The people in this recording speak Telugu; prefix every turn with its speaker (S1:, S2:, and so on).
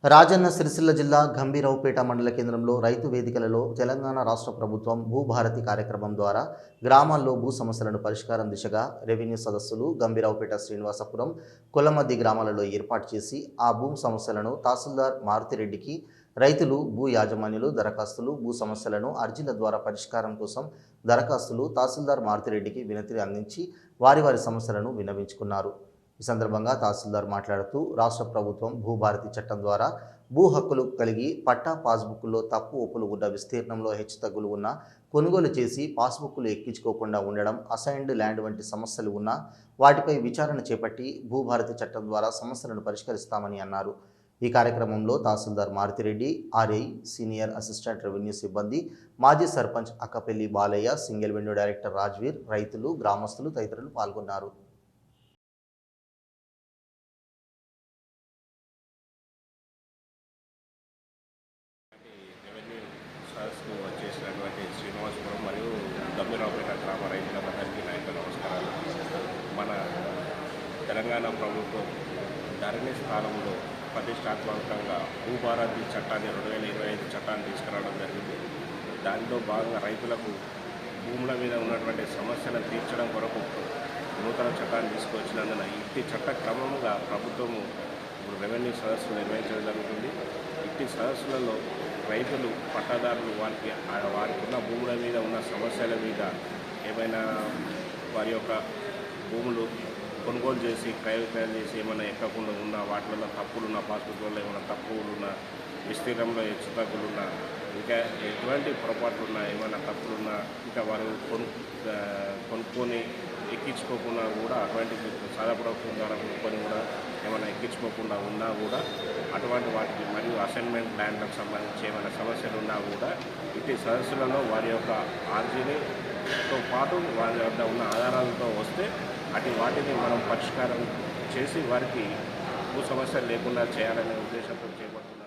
S1: రాజన్న సిరిసిల్ల జిల్లా గంభీరావుపేట మండల కేంద్రంలో రైతు వేదికలలో తెలంగాణ రాష్ట్ర ప్రభుత్వం భూభారతి కార్యక్రమం ద్వారా గ్రామాల్లో భూ సమస్యలను పరిష్కారం దిశగా రెవెన్యూ సదస్సులు గంభీరావుపేట శ్రీనివాసపురం కొలమద్ది గ్రామాలలో ఏర్పాటు చేసి ఆ భూ సమస్యలను తహసీల్దార్ మారుతిరెడ్డికి రైతులు భూ యాజమాన్యులు దరఖాస్తులు భూ సమస్యలను అర్జీల ద్వారా పరిష్కారం కోసం దరఖాస్తులు తహసీల్దార్ మారుతిరెడ్డికి వినతి అందించి వారి సమస్యలను విన్నవించుకున్నారు। ఈ సందర్భంగా తహసీల్దార్ మాట్లాడుతూ రాష్ట్ర ప్రభుత్వం భూభారతి చట్టం ద్వారా భూ హక్కులు కలిగి పట్టా పాస్బుక్లో తప్పు ఒప్పులు ఉన్న విస్తీర్ణంలో హెచ్చుతగ్గులు ఉన్న కొనుగోలు చేసి పాస్బుక్లు ఎక్కించుకోకుండా ఉండడం అసైన్డ్ ల్యాండ్ వంటి సమస్యలు ఉన్నా వాటిపై విచారణ చేపట్టి భూభారతి చట్టం ద్వారా సమస్యలను పరిష్కరిస్తామని అన్నారు। ఈ కార్యక్రమంలో tahsildar Maruthireddy, RI, senior assistant revenue సిబ్బంది, మాజీ sarpanch Akkapelli Balaiah, single window director Rajveer, రైతులు, గ్రామస్తులు తదితరులు పాల్గొన్నారు।
S2: సదస్సుకు వచ్చేసినటువంటి శ్రీనివాసపురం మరియు గంభీరావుపేట గ్రామ రైతులందరికీ నా యొక్క నమస్కారాలు। మన తెలంగాణ ప్రభుత్వం ధరణి స్థానంలో ప్రతిష్టాత్మకంగా భూభారతి చట్టాన్ని 2025 చట్టాన్ని తీసుకురావడం జరిగింది। దానిలో భాగంగా రైతులకు భూముల మీద ఉన్నటువంటి సమస్యలను తీర్చడం కొరకు నూతన చట్టాన్ని తీసుకొచ్చినందున ఇట్టి చట్ట క్రమంగా ప్రభుత్వము ఇప్పుడు రెవెన్యూ సదస్సులు నిర్వహించడం జరుగుతుంది। ఇట్టి సదస్సులలో రైతులు, పట్టాదారులు వారికి ఉన్న భూముల మీద ఉన్న సమస్యల మీద ఏమైనా వారి యొక్క భూములు కొనుగోలు చేసి క్రయ విక్రయం చేసి ఏమైనా ఎక్కకుండా ఉన్న వాటిలో తప్పులున్న పాస్బుక్లలో ఏమైనా తప్పులున్న విస్తీర్ణంలో హెచ్చుతగ్గులున్నా ఇంకా ఎటువంటి పొరపాట్లున్నా ఏమైనా తప్పులున్నా ఇంకా వారు కొనుక్కొని ఎక్కించుకోకుండా కూడా అటువంటి సాధారణ ద్వారా కొనుక్కొని కూడా ఏమైనా ఎక్కించుకోకుండా ఉన్నా కూడా అటువంటి వాటికి మరియు అసైన్మెంట్ ల్యాండ్లకు సంబంధించి ఏమైనా సమస్యలు ఉన్నా కూడా ఇట్టి సదస్సులలో వారి యొక్క ఆర్జీతో పాటు వారి వద్ద ఉన్న ఆధారాలతో వస్తే వాటిని మనం పరిష్కారం చేసి వారికి భూ సమస్యలు లేకుండా చేయాలనే ఉద్దేశంతో చేపడుతున్నాం।